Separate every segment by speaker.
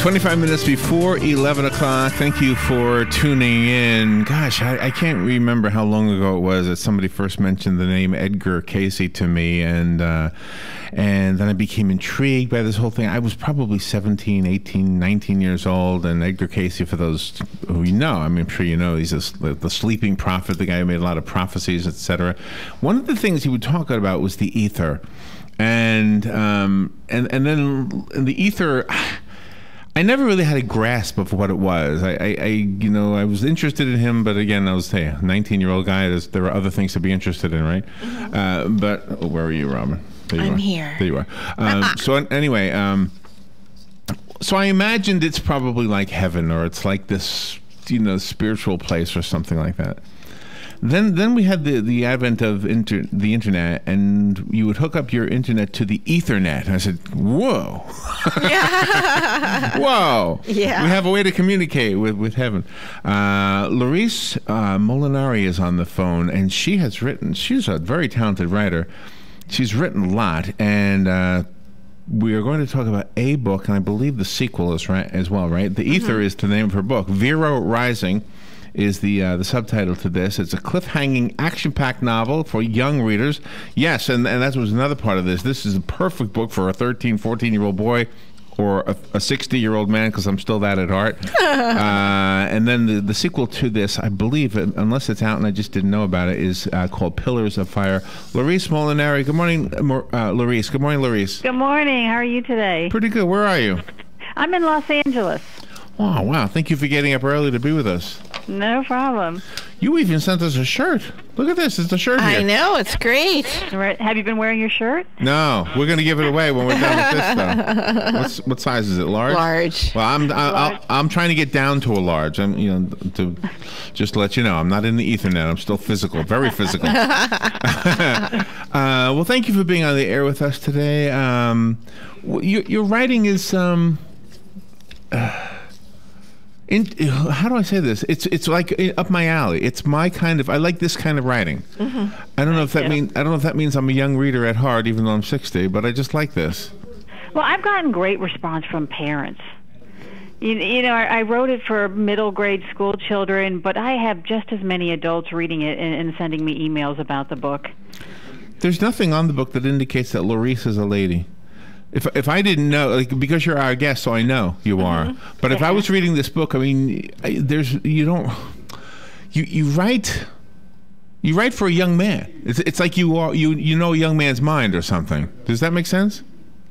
Speaker 1: 25 minutes before 11 o'clock. Thank you for tuning in. Gosh, I can't remember how long ago it was that somebody first mentioned the name Edgar Cayce to me, and then I became intrigued by this whole thing. I was probably 17, 18, 19 years old, and Edgar Cayce, for those who you know, I'm sure you know, he's the sleeping prophet, the guy who made a lot of prophecies, etc. One of the things he would talk about was the ether. And then the ether, I never really had a grasp of what it was. I was interested in him, but again, I was a 19-year-old guy. There were other things to be interested in, right? Mm-hmm. But where are you, Robin?
Speaker 2: I'm here.
Speaker 1: There you are. So anyway, so I imagined it's probably like heaven, or it's like this, spiritual place or something like that. Then we had the advent of the internet, and you would hook up your internet to the Ethernet. And I said, whoa. Whoa.
Speaker 2: Yeah.
Speaker 1: We have a way to communicate with heaven. Laurice Molinari is on the phone, and she's a very talented writer. She's written a lot, and we are going to talk about a book, and I believe the sequel is right as well, right? The Ether is the name of her book. Vero Rising is the subtitle to this. It's a cliffhanging, action-packed novel for young readers. Yes, and that was another part of this. This is a perfect book for a 13, 14-year-old boy or a 60-year-old man, because I'm still that at heart. And then the sequel to this, I believe, unless it's out and I just didn't know about it, is called Pillars of Fire. Laurice Molinari. Good morning, Laurice. Good morning, Laurice.
Speaker 3: Good morning. How are you today?
Speaker 1: Pretty good. Where are you?
Speaker 3: I'm in Los Angeles.
Speaker 1: Oh, wow. Thank you for getting up early to be with us.
Speaker 3: No problem.
Speaker 1: You even sent us a shirt. Look at this. It's a shirt here.
Speaker 2: I know. It's great.
Speaker 3: Have you been wearing your shirt?
Speaker 1: No. We're going to give it away when we're done with this, though. What size is it? Large?
Speaker 2: Large.
Speaker 1: Well, I'm trying to get down to a large. To just to let you know, I'm not in the Ethernet. I'm still physical. Very physical. Well, thank you for being on the air with us today. Your writing is... how do I say this? It's like up my alley. It's my kind of. I like this kind of writing. Mm-hmm. I don't know if that means I'm a young reader at heart, even though I'm 60. But I just like this.
Speaker 3: Well, I've gotten great response from parents. I wrote it for middle grade school children, but I have just as many adults reading it and sending me emails about the book.
Speaker 1: There's nothing on the book that indicates that Laurice is a lady. If I didn't know, because you're our guest, so I know you are. But if I was reading this book, I mean, you write for a young man. It's like you know a young man's mind or something. Does that make sense?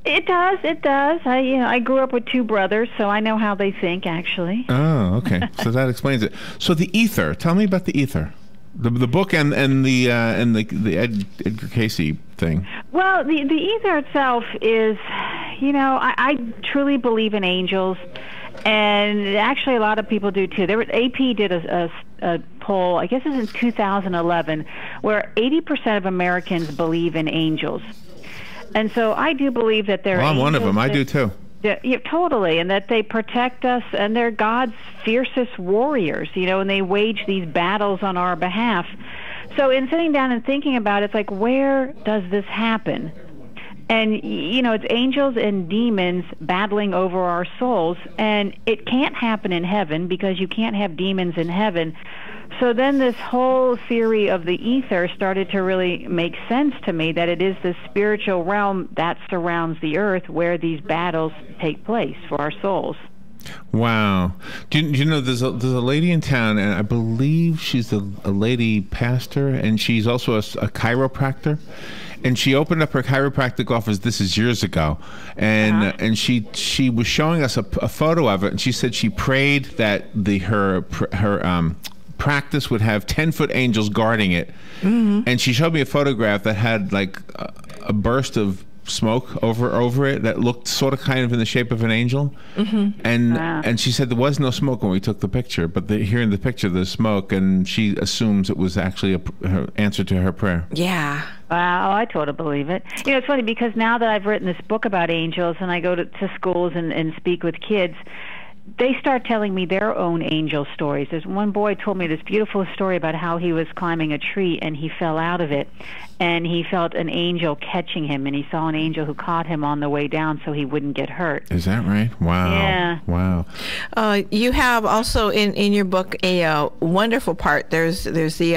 Speaker 3: It does. It does. I grew up with two brothers, so I know how they think. Actually.
Speaker 1: Oh, okay. So that explains it. So the Ether. Tell me about the Ether. The book and the Edgar Cayce thing. Well,
Speaker 3: the ether itself is, I truly believe in angels, and actually a lot of people do too. AP did a poll, I guess it was in 2011, where 80% of Americans believe in angels, and so I do believe that there. Well,
Speaker 1: I'm one of them. I do too.
Speaker 3: Yeah, totally, and that they protect us, and they're God's fiercest warriors, and they wage these battles on our behalf. So in sitting down and thinking about it, it's like, where does this happen? And, it's angels and demons battling over our souls, and it can't happen in heaven because you can't have demons in heaven. So then this whole theory of the ether started to really make sense to me, that it is the spiritual realm that surrounds the earth where these battles take place for our souls.
Speaker 1: Wow. Do you know there's a lady in town, and I believe she's a lady pastor, and she's also a chiropractor. And she opened up her chiropractic office. This is years ago, and she was showing us a photo of it, and she said she prayed that her practice would have 10-foot angels guarding it. Mm-hmm. And she showed me a photograph that had like a burst of smoke over it that looked sort of kind of in the shape of an angel. Mm-hmm. And she said there was no smoke when we took the picture, but here in the picture there's smoke, and she assumes it was actually her answer to her prayer.
Speaker 2: Yeah.
Speaker 3: Wow, I totally believe it. It's funny because now that I've written this book about angels and I go to schools and speak with kids, they start telling me their own angel stories. There's one boy told me this beautiful story about how he was climbing a tree and he fell out of it, and he felt an angel catching him, and he saw an angel who caught him on the way down so he wouldn't get hurt.
Speaker 1: Is that right? Wow.
Speaker 3: Yeah.
Speaker 1: Wow.
Speaker 2: You have also in your book a wonderful part. There's the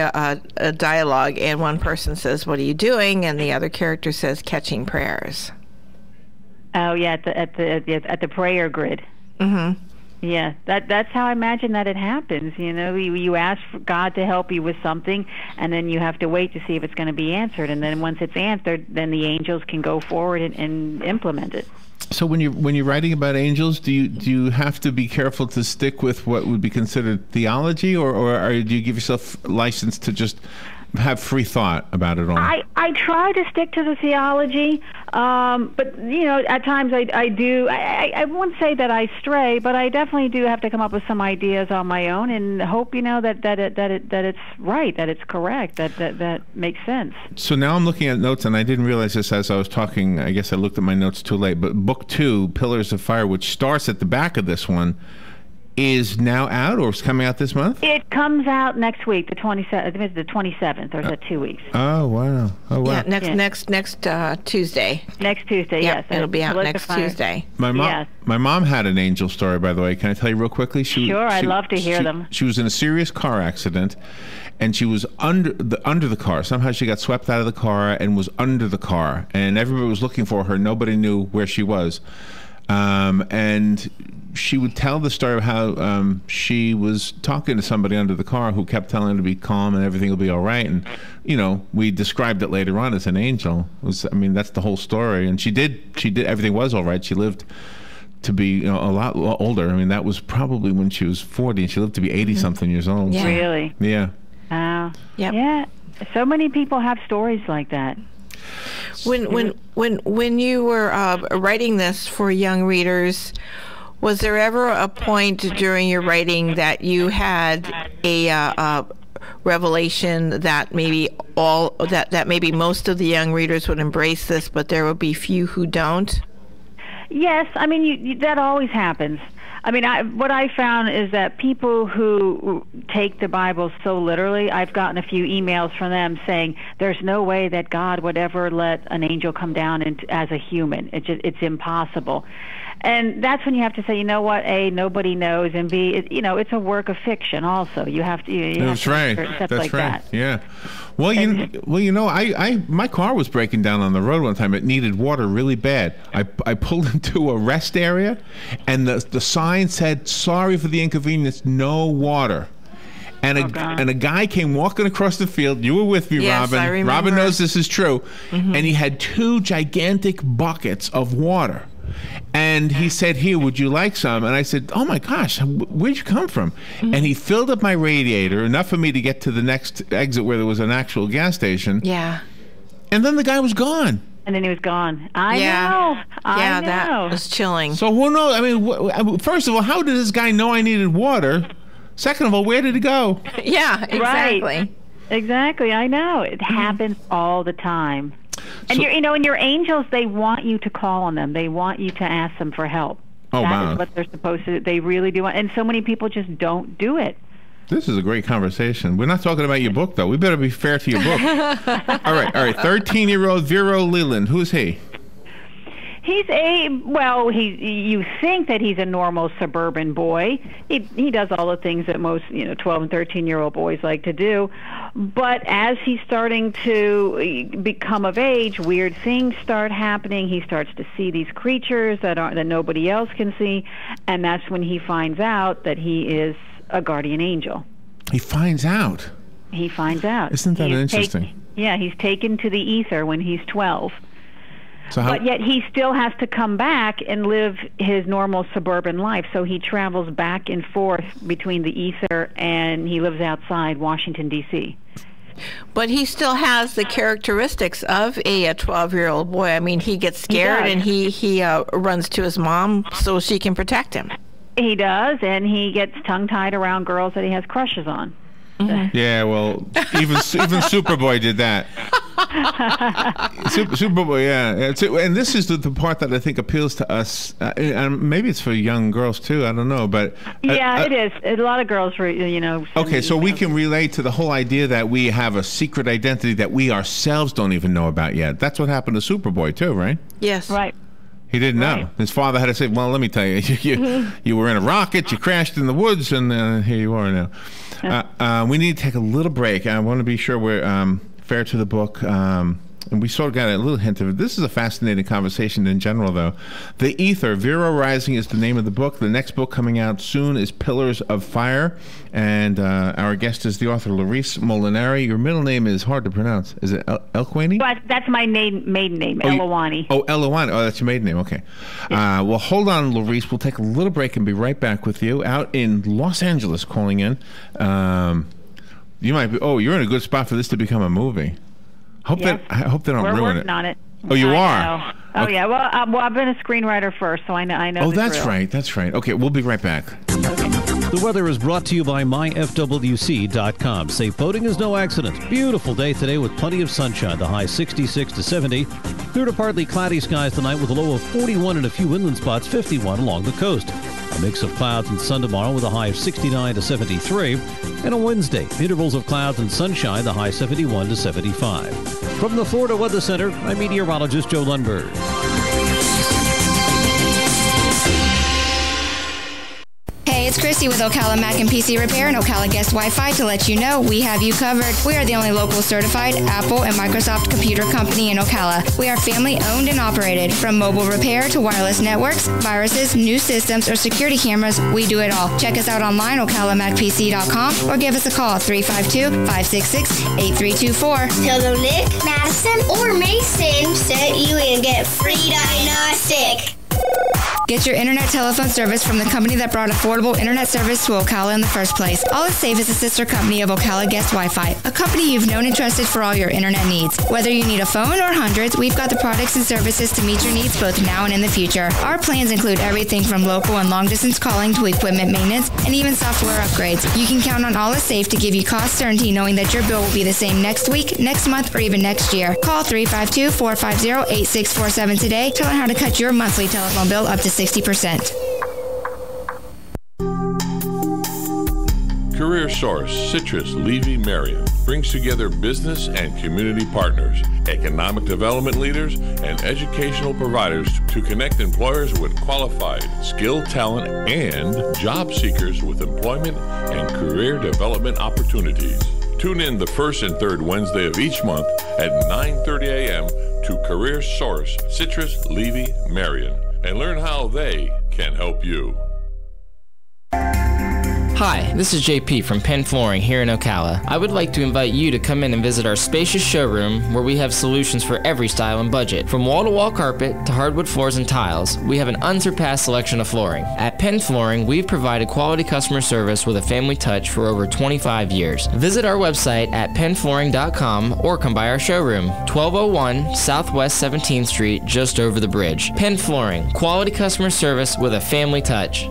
Speaker 2: a dialogue, and one person says, "What are you doing?" and the other character says, "Catching prayers."
Speaker 3: Oh yeah, at the prayer grid.
Speaker 2: Mm-hmm.
Speaker 3: Yeah, that's how I imagine that it happens. You know, you ask for God to help you with something, and then you have to wait to see if it's going to be answered. And then once it's answered, then the angels can go forward and implement it.
Speaker 1: So when you're writing about angels, do you have to be careful to stick with what would be considered theology, or do you give yourself license to just have free thought about it all?
Speaker 3: I try to stick to the theology, but you know, at times I do. I won't say that I stray, but I definitely do have to come up with some ideas on my own and hope, you know, that it's right, that it's correct, that makes sense.
Speaker 1: So now I'm looking at notes, and I didn't realize this as I was talking. I guess I looked at my notes too late. But book 2, Pillars of Fire, which starts at the back of this one, is now out, or is coming out this month?
Speaker 3: It comes out next week, the 27th. I think it's the 27th, or is that 2 weeks?
Speaker 1: Oh wow! Oh wow!
Speaker 2: Yeah, next Tuesday.
Speaker 3: Next Tuesday,
Speaker 2: Yep,
Speaker 3: yes.
Speaker 2: it'll be out next Tuesday.
Speaker 1: My mom had an angel story, by the way. Can I tell you real quickly?
Speaker 3: Sure, I'd love to hear them.
Speaker 1: She was in a serious car accident, and she was under the car. Somehow she got swept out of the car and was under the car, and everybody was looking for her. Nobody knew where she was. And she would tell the story of how she was talking to somebody under the car who kept telling her to be calm and everything will be all right. And, you know, we described it later on as an angel. I mean, that's the whole story. And she did, everything was all right. She lived to be, you know, a lot older. I mean, that was probably when she was 40, and she lived to be 80-something years old.
Speaker 2: Yeah.
Speaker 3: Really?
Speaker 1: Yeah.
Speaker 3: Wow.
Speaker 2: Yep.
Speaker 3: Yeah. So many people have stories like that.
Speaker 2: When you were writing this for young readers, was there ever a point during your writing that you had a revelation that maybe that maybe most of the young readers would embrace this, but there would be few who don't?
Speaker 3: Yes, I mean that always happens. I mean, what I found is that people who take the Bible so literally, I've gotten a few emails from them saying there's no way that God would ever let an angel come down as a human. It's impossible. And that's when you have to say, you know what, A, nobody knows, and B, you know, it's a work of fiction also. You have to
Speaker 1: That's right.
Speaker 3: accept
Speaker 1: That's
Speaker 3: like
Speaker 1: right.
Speaker 3: that.
Speaker 1: Yeah. Well, you know, my car was breaking down on the road one time. It needed water really bad. I pulled into a rest area, and the sign said, "Sorry for the inconvenience, no water." And a guy came walking across the field. You were with me,
Speaker 2: yes,
Speaker 1: Robin.
Speaker 2: I remember.
Speaker 1: Robin knows this is true. Mm-hmm. And he had 2 gigantic buckets of water. And he said, "Here, would you like some?" And I said, "Oh my gosh, where'd you come from?" Mm-hmm. And he filled up my radiator, enough for me to get to the next exit where there was an actual gas station.
Speaker 2: Yeah.
Speaker 1: And then the guy was gone.
Speaker 3: And then he was gone. I know.
Speaker 2: Yeah,
Speaker 3: I know.
Speaker 2: that was chilling.
Speaker 1: So who knows? I mean, first of all, how did this guy know I needed water? Second of all, where did he go?
Speaker 2: Yeah, exactly.
Speaker 3: Right. Exactly. I know. It happens all the time. And and your angels, they want you to call on them. They want you to ask them for help.
Speaker 1: Oh, wow.
Speaker 3: That is what they're supposed to do. They really do. And so many people just don't do it.
Speaker 1: This is a great conversation. We're not talking about your book, though. We better be fair to your book. All right. 13-year-old Vero Leland. Who's he?
Speaker 3: He's you think that he's a normal suburban boy. He does all the things that most 12 and 13-year-old boys like to do. But as he's starting to become of age, weird things start happening. He starts to see these creatures that nobody else can see, and that's when he finds out that he is a guardian angel.
Speaker 1: He finds out.
Speaker 3: Isn't
Speaker 1: that interesting?
Speaker 3: He's taken to the ether when he's 12.
Speaker 1: But
Speaker 3: yet he still has to come back and live his normal suburban life. So he travels back and forth between the ether, and he lives outside Washington, D.C.
Speaker 2: But he still has the characteristics of a 12-year-old boy. I mean, he gets scared and he runs to his mom so she can protect him.
Speaker 3: He does, and he gets tongue-tied around girls that he has crushes on.
Speaker 2: Mm-hmm.
Speaker 1: Yeah, well, even Superboy did that. Superboy, yeah. And this is the part that I think appeals to us. And maybe it's for young girls too. I don't know, but
Speaker 3: yeah, it is. A lot of girls,
Speaker 1: Okay, so we can relate to the whole idea that we have a secret identity that we ourselves don't even know about yet. That's what happened to Superboy too, right?
Speaker 2: Yes.
Speaker 3: Right.
Speaker 1: He didn't know. His father had to say, "Well, let me tell you, you were in a rocket, you crashed in the woods, and here you are now." We need to take a little break. I want to be sure we're fair to the book. And we sort of got a little hint of it. This is a fascinating conversation in general, though. The Ether, Vero Rising is the name of the book. The next book coming out soon is Pillars of Fire. And our guest is the author, Laurice Molinari. Your middle name is hard to pronounce. Is it Elkwani?
Speaker 3: Well, that's my maiden name, Elawani.
Speaker 1: Elawani. Oh, that's your maiden name. Okay. Yeah. Well, hold on, Laurice. We'll take a little break and be right back with you. Out in Los Angeles, calling in. You might be. Oh, you're in a good spot for this to become a movie. I hope they don't ruin it.
Speaker 3: We're working on it.
Speaker 1: Oh, you are?
Speaker 3: Oh, okay. Yeah. Well, I've been a screenwriter first, so I know.
Speaker 1: Oh, that's right. That's right. Okay, we'll be right back.
Speaker 3: Okay.
Speaker 4: The weather is brought to you by myfwc.com. Safe boating is no accident. Beautiful day today with plenty of sunshine. The high 66 to 70. Clear to partly cloudy skies tonight with a low of 41 in a few inland spots, 51 along the coast. A mix of clouds and sun tomorrow with a high of 69 to 73. And on Wednesday, intervals of clouds and sunshine, the high 71 to 75. From the Florida Weather Center, I'm meteorologist Joe Lundberg.
Speaker 5: Hey, it's Christy with Ocala Mac and PC Repair and Ocala Guest Wi-Fi to let you know we have you covered. We are the only local certified Apple and Microsoft computer company in Ocala. We are family owned and operated. From mobile repair to wireless networks, viruses, new systems, or security cameras, we do it all. Check us out online, ocalamacpc.com, or give us a call, 352-566-8324.
Speaker 6: Tell them Nick, Madison, or Mason sent you and get free diagnostic.
Speaker 5: Get your internet telephone service from the company that brought affordable internet service to Ocala in the first place. All Is Safe is a sister company of Ocala Guest Wi-Fi, a company you've known and trusted for all your internet needs. Whether you need a phone or hundreds, we've got the products and services to meet your needs both now and in the future. Our plans include everything from local and long-distance calling to equipment maintenance and even software upgrades. You can count on All Is Safe to give you cost certainty knowing that your bill will be the same next week, next month, or even next year. Call 352-450-8647 today to learn how to cut your monthly telephone bill up to 60%.
Speaker 7: Career Source Citrus Levy Marion brings together business and community partners, economic development leaders, and educational providers to connect employers with qualified, skilled talent and job seekers with employment and career development opportunities. Tune in the first and third Wednesday of each month at 9:30 a.m. to Career Source Citrus Levy Marion and learn how they can help you.
Speaker 8: Hi, this is JP from Penn Flooring here in Ocala. I would like to invite you to come in and visit our spacious showroom where we have solutions for every style and budget. From wall-to-wall carpet to hardwood floors and tiles, we have an unsurpassed selection of flooring. At Penn Flooring, we've provided quality customer service with a family touch for over 25 years. Visit our website at pennflooring.com or come by our showroom, 1201 Southwest 17th Street, just over the bridge. Penn Flooring, quality customer service with a family touch.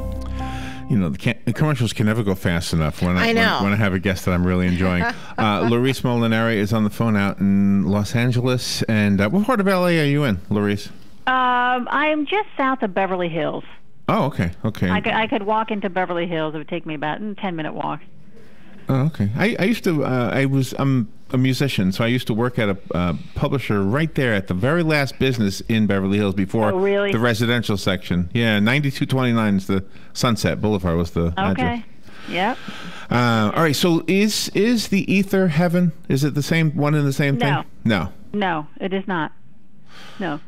Speaker 1: You know, the commercials can never go fast enough when
Speaker 2: I know.
Speaker 1: When I have a guest that I'm really enjoying. Laurice Molinari is on the phone out in Los Angeles. And what part of LA are you in, Laurice?
Speaker 3: I'm just south of Beverly Hills.
Speaker 1: Oh, okay, okay.
Speaker 3: I could walk into Beverly Hills. It would take me about a 10-minute walk.
Speaker 1: Oh, okay. I used to, I'm a musician, so I used to work at a publisher right there at the very last business in Beverly Hills before the residential section. Yeah, 9229 is the Sunset Boulevard was the address.
Speaker 3: Yep.
Speaker 1: All right, so is the ether heaven? Is it the same one and the same thing? No.
Speaker 3: No, it is not. No.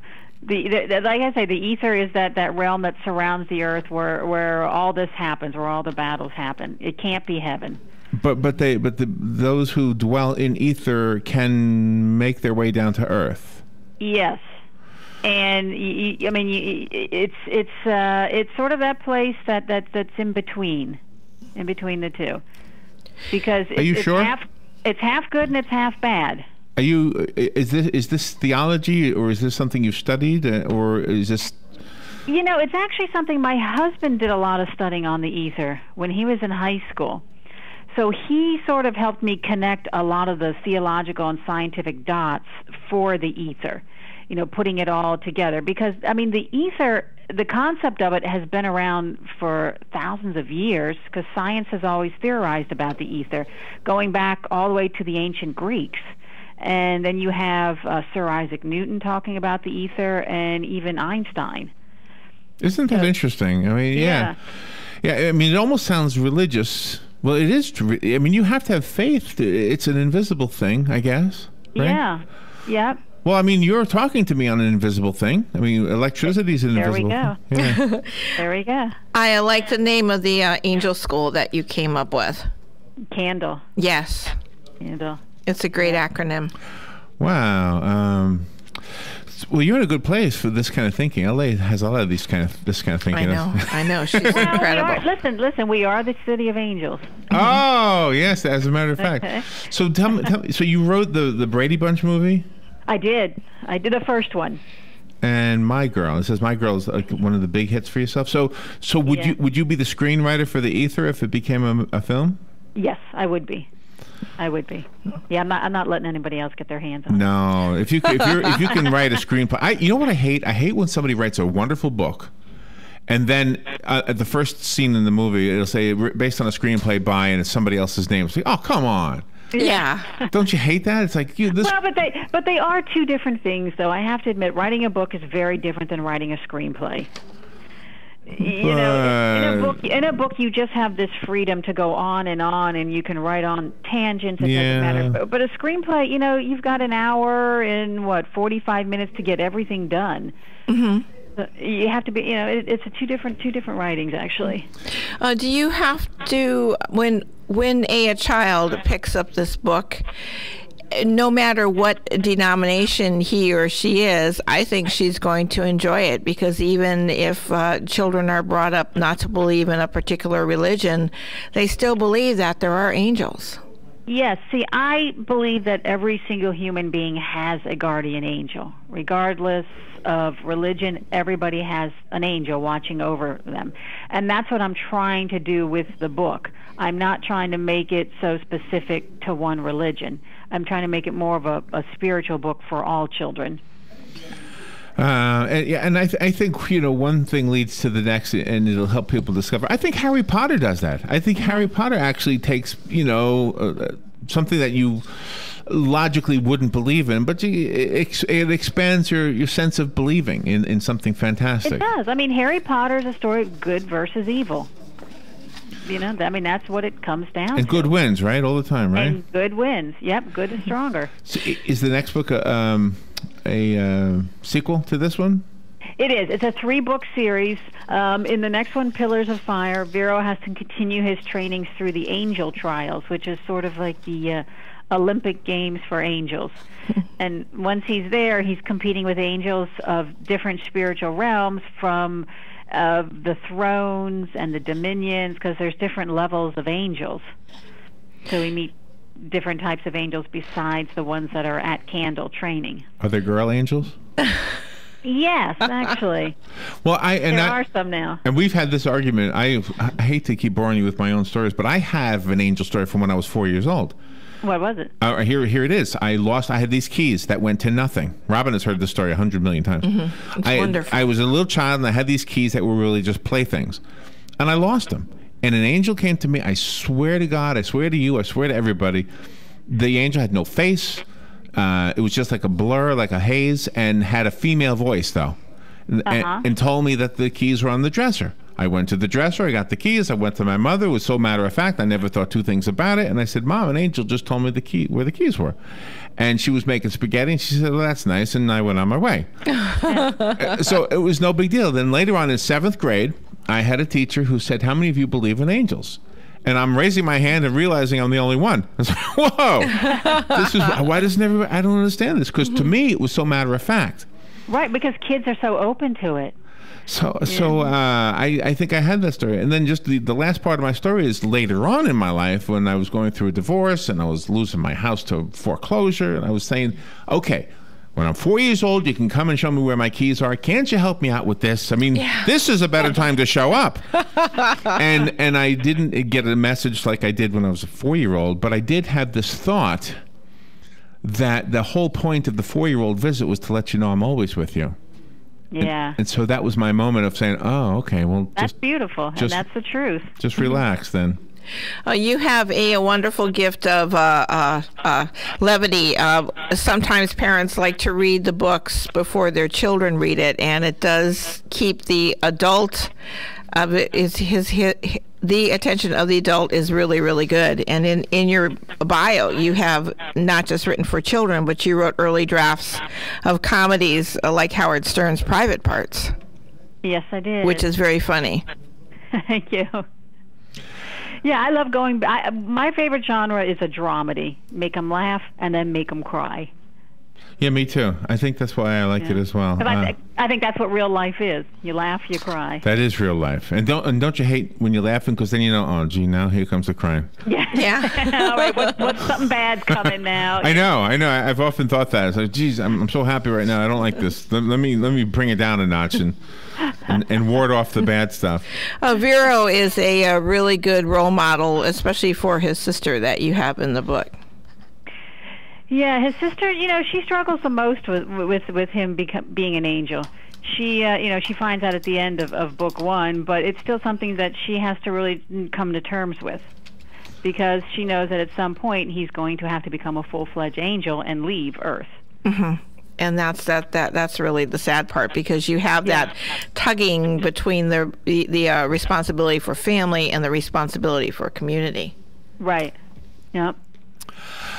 Speaker 3: The like I say, the ether is that realm that surrounds the earth where all this happens, where all the battles happen. It can't be heaven.
Speaker 1: But those who dwell in ether can make their way down to earth. Yes,
Speaker 3: and it's sort of that place that's in between the two, because
Speaker 1: are you sure?
Speaker 3: It's half good and it's half bad.
Speaker 1: Are you? Is this theology, or is this something you've studied, or is this?
Speaker 3: You know, it's actually something my husband did a lot of studying on the ether when he was in high school. So he sort of helped me connect a lot of the theological and scientific dots for the ether, putting it all together. Because, the ether, the concept of it has been around for thousands of years, because science has always theorized about the ether, going back all the way to the ancient Greeks. And then you have Sir Isaac Newton talking about the ether, and even Einstein.
Speaker 1: Isn't that interesting? Yeah. It almost sounds religious. Well, it is. You have to have faith. It's an invisible thing, I guess. Right?
Speaker 3: Yeah. Yep.
Speaker 1: Well, you're talking to me on an invisible thing. Electricity is an invisible thing.
Speaker 3: There we go. There we go.
Speaker 2: I like the name of the angel school that you came up with.
Speaker 3: Candle.
Speaker 2: Yes.
Speaker 3: Candle.
Speaker 2: It's a great acronym.
Speaker 1: Wow. Well, you're in a good place for this kind of thinking. LA has a lot of this kind of thinking.
Speaker 2: I know. She's incredible.
Speaker 3: Listen. We are the city of angels.
Speaker 1: Oh, yes. As a matter of fact. So tell me. So you wrote the Brady Bunch movie?
Speaker 3: I did. I did the first one.
Speaker 1: And My Girl. It says My Girl is like one of the big hits for yourself. So would you be the screenwriter for the Ether if it became a film?
Speaker 3: Yes, I would be. Yeah, I'm not letting anybody else get their hands on it.
Speaker 1: No, if you can write a screenplay, you know what I hate? I hate when somebody writes a wonderful book, and then at the first scene in the movie, it'll say based on a screenplay by, and it's somebody else's name. It's like, oh, come on.
Speaker 2: Yeah.
Speaker 1: Don't you hate that? It's like
Speaker 3: Well, but they are two different things, though. I have to admit, writing a book is very different than writing a screenplay. In a book, you just have this freedom to go on, and you can write on tangents. It doesn't matter. But a screenplay, you've got an hour and 45 minutes to get everything done. Mm-hmm. You have to be, it's two different writings, actually.
Speaker 2: Do you have to, when a child picks up this book, no matter what denomination he or she is, I think she's going to enjoy it, because even if children are brought up not to believe in a particular religion, they still believe that there are angels.
Speaker 3: Yes. See, I believe that every single human being has a guardian angel. Regardless of religion, everybody has an angel watching over them. And that's what I'm trying to do with the book. I'm not trying to make it so specific to one religion. I'm trying to make it more of a spiritual book for all children.
Speaker 1: And I think one thing leads to the next, and it'll help people discover. I think Harry Potter does that. I think Harry Potter actually takes something that you logically wouldn't believe in, but it expands your sense of believing in something fantastic.
Speaker 3: It does. Harry Potter is a story of good versus evil. That's what it comes down to.
Speaker 1: And good wins, right? All the time, right?
Speaker 3: And good wins. Yep, good is stronger.
Speaker 1: So is the next book a sequel to this one?
Speaker 3: It is. It's a 3-book series. In the next one, Pillars of Fire, Vero has to continue his trainings through the angel trials, which is sort of like the Olympic Games for angels. And once he's there, he's competing with angels of different spiritual realms, from the thrones and the dominions, because there's different levels of angels. So we meet different types of angels besides the ones that are at Candle training.
Speaker 1: Are there girl angels?
Speaker 3: Yes, actually.
Speaker 1: Well, there
Speaker 3: are some now.
Speaker 1: And we've had this argument. I hate to keep boring you with my own stories, but I have an angel story from when I was 4 years old.
Speaker 3: What was it?
Speaker 1: Here it is. I had these keys that went to nothing. Robin has heard this story 100 million times.
Speaker 2: Mm-hmm. It's wonderful.
Speaker 1: I was a little child, and I had these keys that were really just playthings. And I lost them. And an angel came to me. I swear to God, I swear to you, I swear to everybody. The angel had no face. It was just like a blur, like a haze, and had a female voice, though. And told me that the keys were on the dresser. I went to the dresser, I got the keys, I went to my mother. It was so matter of fact, I never thought two things about it. And I said, Mom, an angel just told me where the keys were. And she was making spaghetti, and she said, well, that's nice. And I went on my way. So it was no big deal. Then later on in 7th grade, I had a teacher who said, how many of you believe in angels? And I'm raising my hand and realizing I'm the only one. I was like, whoa, why doesn't everybody, I don't understand this. Because to me, it was so matter of fact.
Speaker 3: Right, because kids are so open to it.
Speaker 1: So I think I had that story. And then just the last part of my story is later on in my life, when I was going through a divorce and I was losing my house to foreclosure, and I was saying, okay, when I'm 4 years old, you can come and show me where my keys are. Can't you help me out with this? I mean, this is a better time to show up. And I didn't get a message like I did when I was a 4-year-old, but I did have this thought that the whole point of the 4-year-old visit was to let you know I'm always with you.
Speaker 3: Yeah.
Speaker 1: And so that was my moment of saying, oh, okay, well,
Speaker 3: that's beautiful, and that's the truth.
Speaker 1: Just relax then.
Speaker 2: You have a wonderful gift of levity. Sometimes parents like to read the books before their children read it, and it does keep the adult the attention of the adult is really, really good. And in your bio, you have not just written for children, but you wrote early drafts of comedies like Howard Stern's Private Parts.
Speaker 3: Yes, I did.
Speaker 2: Which is very funny.
Speaker 3: Thank you. Yeah, I love going. My favorite genre is a dramedy. Make them laugh and then make them cry.
Speaker 1: Yeah, me too. I think that's why I like it as well.
Speaker 3: I think that's what real life is. You laugh, you cry.
Speaker 1: That is real life. And don't you hate when you're laughing, because then you know, oh, gee, now here comes the crying.
Speaker 3: Yeah. All right, what's something bad's coming now?
Speaker 1: I know. I've often thought that. It's like, geez, I'm so happy right now. I don't like this. Let me bring it down a notch and ward off the bad stuff.
Speaker 2: Vero is a really good role model, especially for his sister that you have in the book.
Speaker 3: Yeah, his sister, she struggles the most with him being an angel. She, she finds out at the end of book 1, but it's still something that she has to really come to terms with, because she knows that at some point he's going to have to become a full-fledged angel and leave Earth.
Speaker 2: Mm-hmm. And that's really the sad part, because you have that tugging between the responsibility for family and the responsibility for community.
Speaker 3: Right. Yep.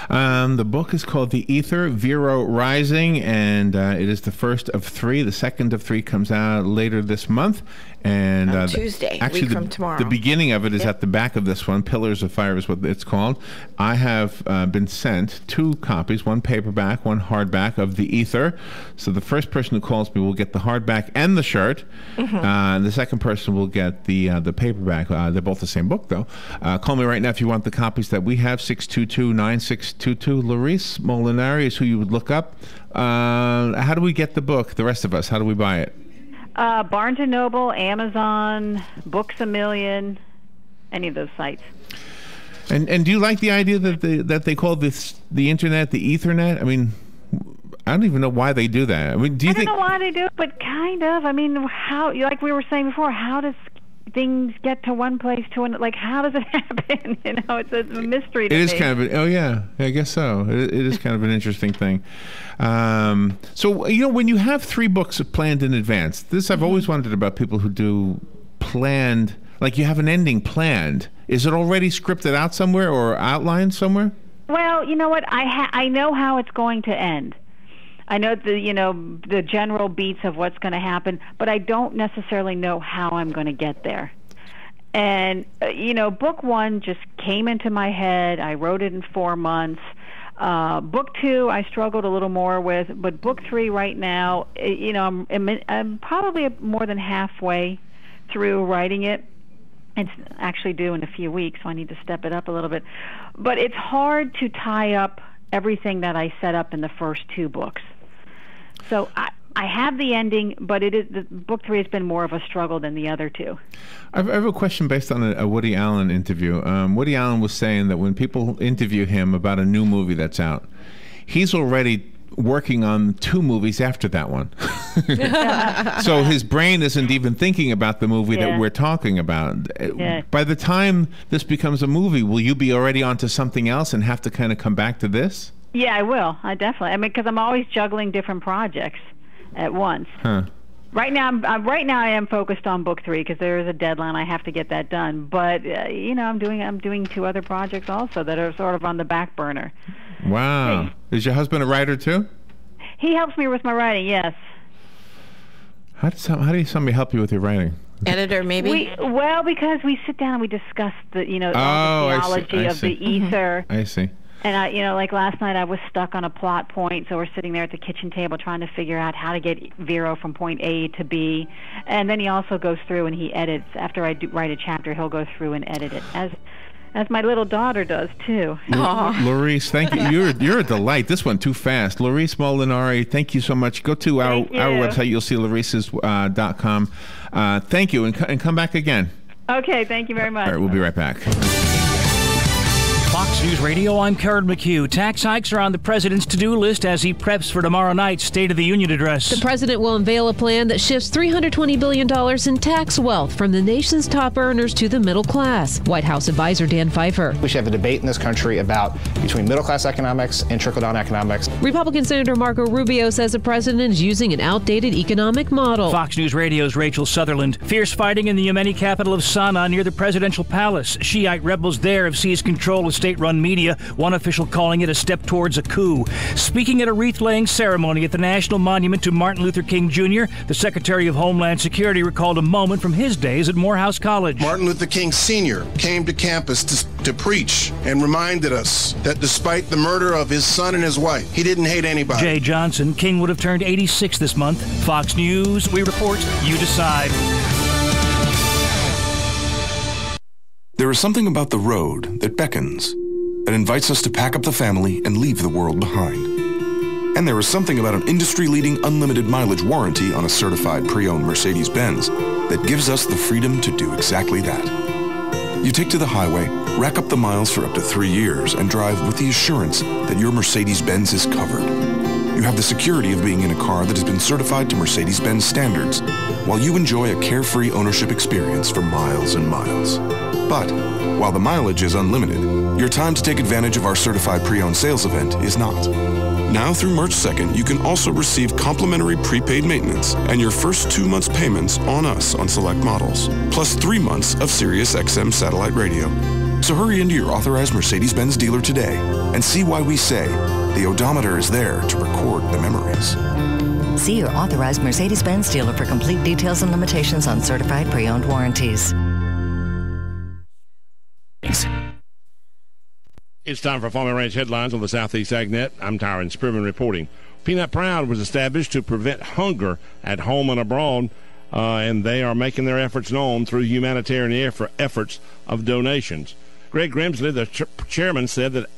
Speaker 1: The book is called The Ether, Vero Rising, and it is the first of 3. The second of 3 comes out later this month. And
Speaker 2: Tuesday,
Speaker 1: actually,
Speaker 2: week from tomorrow.
Speaker 1: The beginning of it is at the back of this one. Pillars of Fire is what it's called. I have been sent 2 copies, one paperback, one hardback of The Ether. So the first person who calls me will get the hardback and the shirt. Mm-hmm. The second person will get the paperback. They're both the same book, though. Call me right now if you want the copies that we have, 622-9622. Laurice Molinari is who you would look up. How do we get the book, the rest of us? How do we buy it?
Speaker 3: Barnes & Noble, Amazon, Books A Million, any of those sites.
Speaker 1: And do you like the idea that they call the internet the Ethernet? I mean, I don't even know why they do that. I mean,
Speaker 3: I don't know why they do it, but kind of. I mean, how, like we were saying before, how does things get to one place to another? Like, how does it happen? It's a mystery to me.
Speaker 1: It is kind of I guess so. It is kind of an interesting thing. So, when you have 3 books planned in advance, this I've always wondered about people who do planned, like you have an ending planned. Is it already scripted out somewhere or outlined somewhere?
Speaker 3: Well, you know what? I know how it's going to end. I know the general beats of what's going to happen, but I don't necessarily know how I'm going to get there. And, book 1 just came into my head. I wrote it in 4 months. Book 2, I struggled a little more with, but book 3 right now, I'm probably more than halfway through writing it. It's actually due in a few weeks, so I need to step it up a little bit. But it's hard to tie up everything that I set up in the first 2 books. So I have the ending, but the book 3 has been more of a struggle than the other 2.
Speaker 1: I have a question based on a Woody Allen interview. Woody Allen was saying that when people interview him about a new movie that's out, he's already working on 2 movies after that one. So his brain isn't even thinking about the movie that we're talking about. Yeah. By the time this becomes a movie, will you be already onto something else and have to kind of come back to this?
Speaker 3: Yeah, I will. I definitely. because I'm always juggling different projects at once.
Speaker 1: Huh.
Speaker 3: Right now, I am focused on book 3 because there is a deadline. I have to get that done. But I'm doing 2 other projects also that are sort of on the back burner.
Speaker 1: Wow. Hey. Is your husband a writer too?
Speaker 3: He helps me with my writing. Yes.
Speaker 1: How does somebody help you with your writing?
Speaker 2: Editor, maybe.
Speaker 3: Because we sit down and we discuss the all the theology of the ether.
Speaker 1: I see.
Speaker 3: And like last night, I was stuck on a plot point, so we're sitting there at the kitchen table trying to figure out how to get Vero from point A to B. And then he also goes through and he edits. After I write a chapter, he'll go through and edit it. as my little daughter does, too.
Speaker 1: Laurice, thank you. You're a delight. This one too fast. Laurice Molinari, thank you so much. Go to our website. You'll see Laurice's.com. Thank you, and come back again.
Speaker 3: Okay, thank you very much.
Speaker 1: All right, we'll be right back.
Speaker 9: Fox News Radio, I'm Karen McHugh. Tax hikes are on the president's to-do list as he preps for tomorrow night's State of the Union address.
Speaker 10: The president will unveil a plan that shifts $320 billion in tax wealth from the nation's top earners to the middle class. White House advisor Dan Pfeiffer.
Speaker 11: We should have a debate in this country about between middle-class economics and trickle-down economics.
Speaker 10: Republican Senator Marco Rubio says the president is using an outdated economic model.
Speaker 9: Fox News Radio's Rachel Sutherland. Fierce fighting in the Yemeni capital of Sana'a near the presidential palace. Shiite rebels there have seized control of state-run media, one official calling it a step towards a coup. Speaking at a wreath-laying ceremony at the National Monument to Martin Luther King Jr., the Secretary of Homeland Security recalled a moment from his days at Morehouse College.
Speaker 12: Martin Luther King Sr. came to campus to preach and reminded us that despite the murder of his son and his wife, he didn't hate anybody.
Speaker 9: Jay Johnson. King would have turned 86 this month. Fox News, we report, you decide.
Speaker 13: There is something about the road that beckons, that invites us to pack up the family and leave the world behind. And there is something about an industry-leading unlimited mileage warranty on a certified pre-owned Mercedes-Benz that gives us the freedom to do exactly that. You take to the highway, rack up the miles for up to 3 years, and drive with the assurance that your Mercedes-Benz is covered. You have the security of being in a car that has been certified to Mercedes-Benz standards, while you enjoy a carefree ownership experience for miles and miles. But while the mileage is unlimited, your time to take advantage of our certified pre-owned sales event is not. Now through March 2nd, you can also receive complimentary prepaid maintenance and your first 2 months payments on us on select models, plus 3 months of Sirius XM satellite radio. So hurry into your authorized Mercedes-Benz dealer today and see why we say the odometer is there to record the memories.
Speaker 14: See your authorized Mercedes-Benz dealer for complete details and limitations on certified pre-owned warranties.
Speaker 15: It's time for Farming Ranch headlines on the Southeast AgNet. I'm Tyron Spearman reporting. Peanut Proud was established to prevent hunger at home and abroad, and they are making their efforts known through humanitarian efforts of donations. Greg Grimsley, the chairman, said that